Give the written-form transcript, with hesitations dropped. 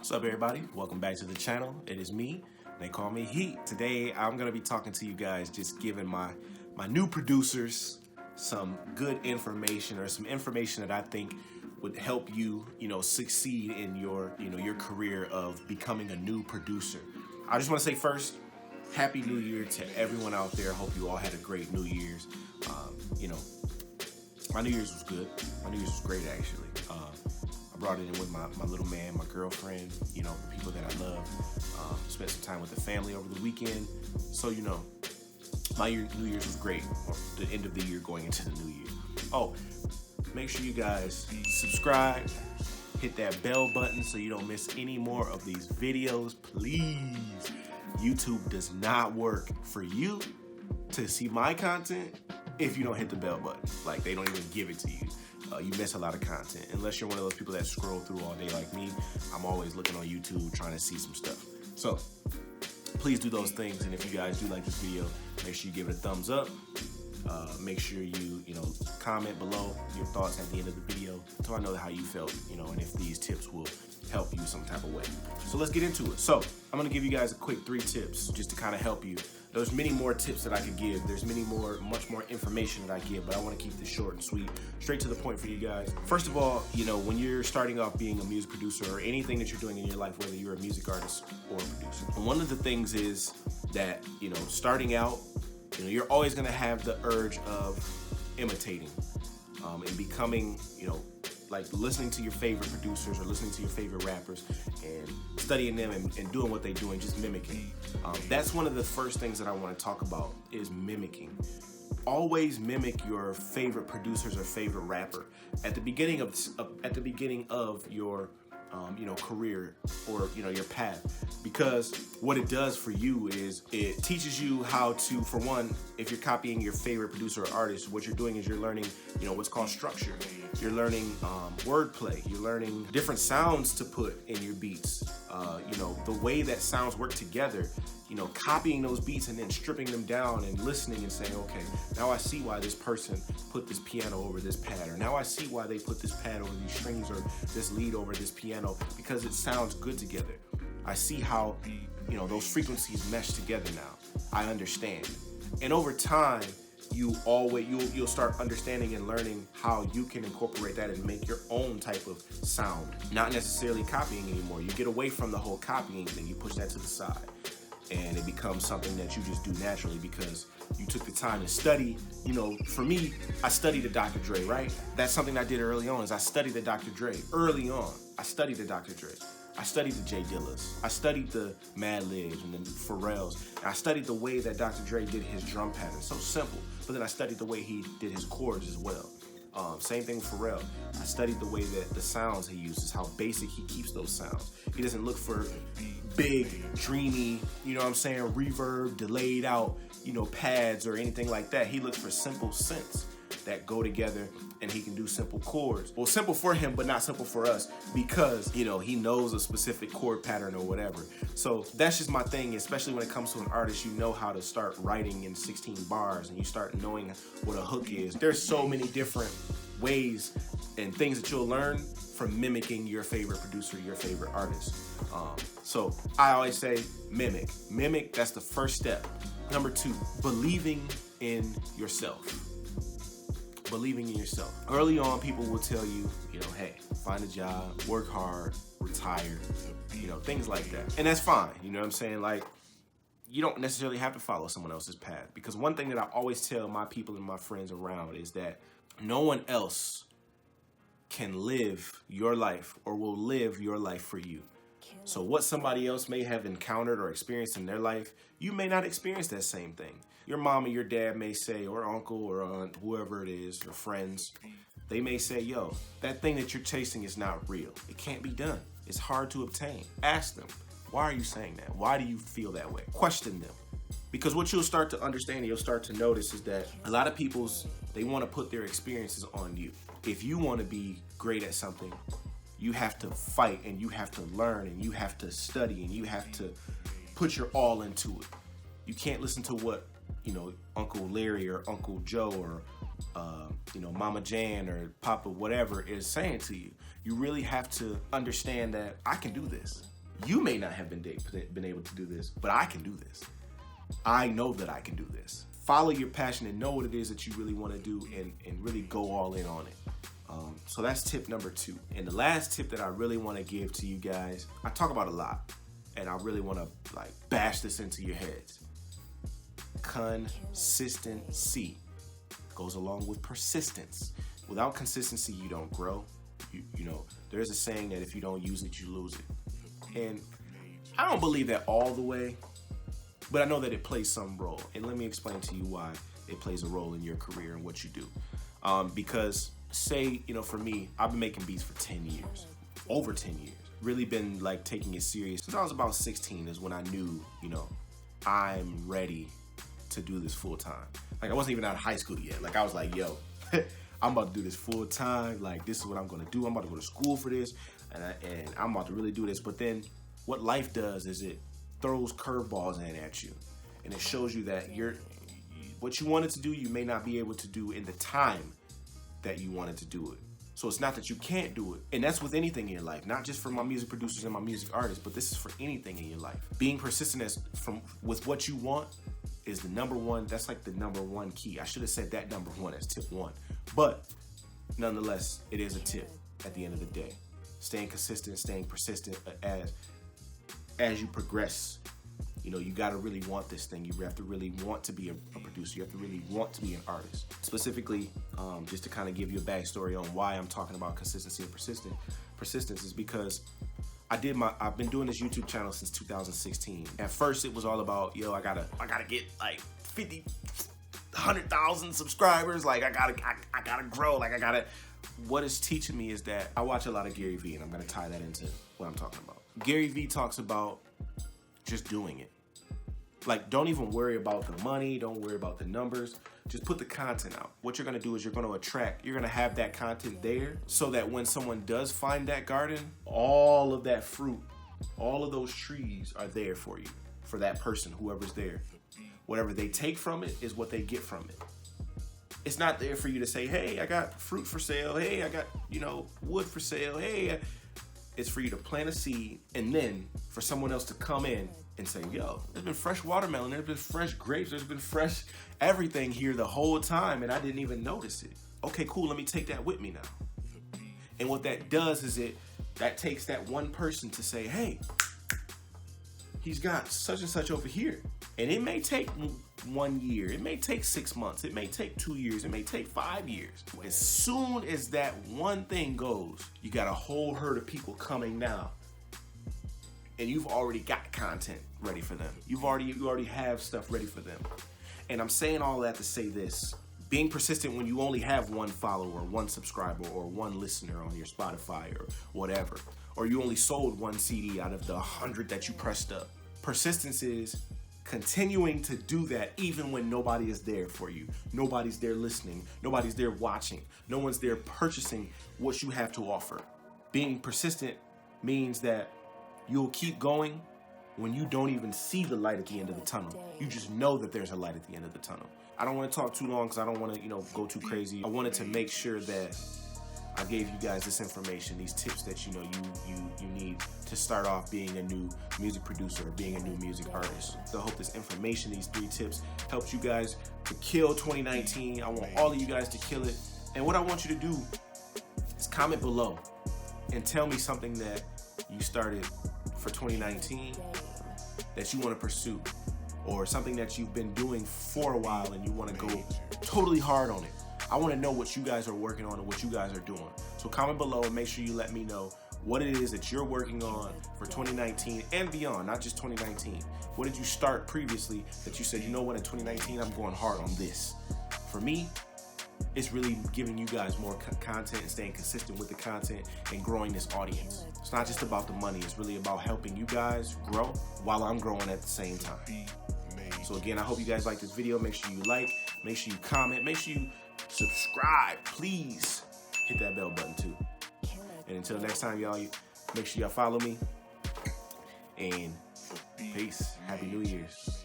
What's up, everybody? Welcome back to the channel. It is me. They call me Heat. Today, I'm gonna be talking to you guys, just giving my new producers some good information, or some information that I think would help you, succeed in your, your career of becoming a new producer. I just want to say first, Happy New Year to everyone out there. Hope you all had a great New Year's. My New Year's was good. My New Year's was great, actually. I brought it in with my little man, my girlfriend, the people that I love. Spent some time with the family over the weekend. So, my New Year's was great. Or the end of the year going into the new year. Oh, make sure you guys subscribe, hit that bell button so you don't miss any more of these videos, please. YouTube does not work for you to see my content if you don't hit the bell button. Like, they don't even give it to you. You miss a lot of content. Unless you're one of those people that scroll through all day like me, I'm always looking on YouTube trying to see some stuff. So please do those things. And if you guys do like this video, make sure you give it a thumbs up. Make sure you comment below your thoughts at the end of the video so I know how you felt, and if these tips will help you some type of way. So let's get into it. So I'm gonna give you guys a quick 3 tips just to kind of help you. There's many more tips that I could give. There's much more information that I give, but I want to keep this short and sweet, straight to the point for you guys. First of all, when you're starting off being a music producer or anything that you're doing in your life, whether you're a music artist or a producer, one of the things is that, starting out, you're always going to have the urge of imitating and becoming, like listening to your favorite producers or listening to your favorite rappers and studying them and doing what they do and just mimicking. That's one of the first things that I want to talk about is mimicking. Always mimic your favorite producers or favorite rapper at the beginning of your career or your path, because what it does for you is it teaches you how to, for one, if you're copying your favorite producer or artist, what you're doing is you're learning what's called structure. You're learning wordplay. You're learning different sounds to put in your beats. The way that sounds work together. Copying those beats and then stripping them down and listening and saying, okay, now I see why this person put this piano over this pad, or now I see why they put this pad over these strings or this lead over this piano, because it sounds good together. I see how, those frequencies mesh together now. I understand. And over time, you'll start understanding and learning how you can incorporate that and make your own type of sound. Not necessarily copying anymore. You get away from the whole copying thing. You push that to the side. And it becomes something that you just do naturally because you took the time to study. For me, I studied the Dr. Dre, right? That's something I did early on, is I studied the Dr. Dre. Early on, I studied the Dr. Dre. I studied the J Dillas. I studied the Mad Libs and the Pharrells. And I studied the way that Dr. Dre did his drum pattern. So simple. But then I studied the way he did his chords as well. Same thing with Pharrell. I studied the way that the sounds he uses, how basic he keeps those sounds. He doesn't look for big, dreamy, reverb, delayed out, pads or anything like that. He looks for simple synths that go together, and he can do simple chords. Well, simple for him, but not simple for us, because, he knows a specific chord pattern or whatever. So that's just my thing, especially when it comes to an artist. You know how to start writing in 16 bars, and you start knowing what a hook is. There's so many different ways and things that you'll learn from mimicking your favorite producer, your favorite artist. So I always say mimic. Mimic, that's the first step. Number 2, believing in yourself. Believing in yourself. Early on, people will tell you, hey, find a job, work hard, retire, things like that. And that's fine, you know what I'm saying? Like, you don't necessarily have to follow someone else's path, because one thing that I always tell my people and my friends around is that no one else can live your life or will live your life for you. So what somebody else may have encountered or experienced in their life, you may not experience that same thing. Your mom and your dad may say, or uncle or aunt, whoever it is, your friends, they may say, yo, that thing that you're chasing is not real. It can't be done. It's hard to obtain. Ask them, why are you saying that? Why do you feel that way? Question them. Because what you'll start to understand and you'll start to notice is that a lot of they want to put their experiences on you. If you want to be great at something, you have to fight, and you have to learn, and you have to study, and you have to put your all into it. You can't listen to what, Uncle Larry or Uncle Joe or, Mama Jan or Papa whatever is saying to you. You really have to understand that I can do this. You may not have been able to do this, but I can do this. I know that I can do this. Follow your passion and know what it is that you really want to do, and really go all in on it. So that's tip number 2. And the last tip that I really want to give to you guys, I talk about a lot, and I really want to like bash this into your heads. Consistency goes along with persistence. Without consistency, you don't grow. You know, there's a saying that if you don't use it, you lose it. And I don't believe that all the way, but I know that it plays some role. And let me explain to you why it plays a role in your career and what you do. Because say, you know, for me, I've been making beats for 10 years, over 10 years. Really been like taking it serious. Since I was about 16 is when I knew, you know, I'm ready to do this full time. Like I wasn't even out of high school yet. Like I was like, yo, I'm about to do this full time. Like this is what I'm gonna do. I'm about to go to school for this, and I'm about to really do this. But then what life does is it throws curveballs in at you, and it shows you that what you wanted to do, you may not be able to do in the time that you wanted to do it. So it's not that you can't do it. And that's with anything in your life, not just for my music producers and my music artists, but this is for anything in your life. Being persistent with what you want is the number one, that's like the number one key. I should have said that number one as tip 1. But nonetheless, it is a tip at the end of the day. Staying consistent, staying persistent as you progress. You know, you gotta really want this thing. You have to really want to be a producer. You have to really want to be an artist. Specifically, just to kind of give you a backstory on why I'm talking about consistency and persistence is because I've been doing this YouTube channel since 2016. At first, it was all about, yo, I gotta get like 50, 100,000 subscribers. Like I gotta grow. Like what it's teaching me is that I watch a lot of Gary Vee, and I'm gonna tie that into what I'm talking about. Gary Vee talks about just doing it. Like, don't even worry about the money. Don't worry about the numbers. Just put the content out. What you're gonna do is you're gonna have that content there so that when someone does find that garden, all of that fruit, all of those trees are there for you, for that person, whoever's there. Whatever they take from it is what they get from it. It's not there for you to say, hey, I got fruit for sale. Hey, I got, you know, wood for sale. Hey, it's for you to plant a seed, and then for someone else to come in and say, yo, there's been fresh watermelon, there's been fresh grapes, there's been fresh everything here the whole time, and I didn't even notice it. Okay, cool, let me take that with me now. And what that does is that takes that one person to say, hey, he's got such and such over here. And it may take 1 year, it may take 6 months, it may take 2 years, it may take 5 years. As soon as that one thing goes, you got a whole herd of people coming now, and you've already got content ready for them. You already have stuff ready for them. And I'm saying all that to say this: being persistent when you only have 1 follower, 1 subscriber, or 1 listener on your Spotify or whatever, or you only sold 1 CD out of the 100 that you pressed up. Persistence is continuing to do that even when nobody is there for you. Nobody's there listening. Nobody's there watching. No one's there purchasing what you have to offer. Being persistent means that you'll keep going when you don't even see the light at the end of the tunnel. You just know that there's a light at the end of the tunnel. I don't want to talk too long because I don't want to, go too crazy. I wanted to make sure that I gave you guys this information, these tips that you need to start off being a new music producer or being a new music artist. So I hope this information, these 3 tips, helps you guys to kill 2019. I want all of you guys to kill it. And what I want you to do is comment below and tell me something that you started for 2019 that you want to pursue, or something that you've been doing for a while and you want to go totally hard on it. I want to know what you guys are working on and what you guys are doing. So comment below and make sure you let me know what it is that you're working on for 2019 and beyond, not just 2019. What did you start previously that you said, you know what, in 2019, I'm going hard on this? For me, it's really giving you guys more content and staying consistent with the content and growing this audience. It's not just about the money. It's really about helping you guys grow while I'm growing at the same time. So again, I hope you guys like this video. Make sure you like, make sure you comment, make sure you subscribe. Please hit that bell button too. And until next time, y'all, make sure y'all follow me. And peace. Happy New Year's.